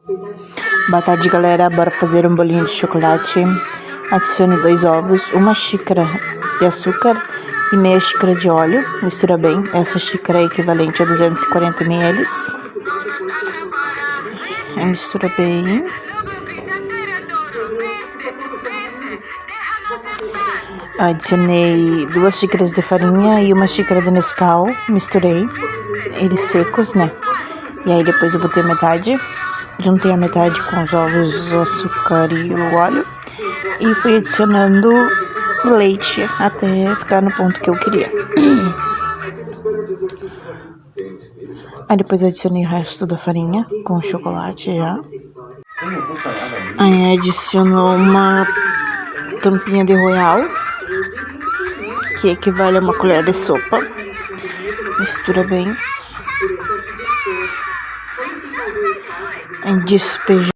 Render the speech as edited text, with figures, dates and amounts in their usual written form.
Boa tarde, galera. Bora fazer um bolinho de chocolate. Adicione 2 ovos, 1 xícara de açúcar e meia xícara de óleo. Mistura bem. Essa xícara é equivalente a 240 ml. Mistura bem. Adicionei 2 xícaras de farinha e 1 xícara de Nescau. Misturei eles secos, né? E aí depois eu botei a metade. Juntei a metade com os ovos, o açúcar e o óleo. E fui adicionando leite até ficar no ponto que eu queria. Aí depois eu adicionei o resto da farinha com o chocolate já. Aí adicionou uma tampinha de Royal, que equivale a 1 colher de sopa. Mistura bem. Despeja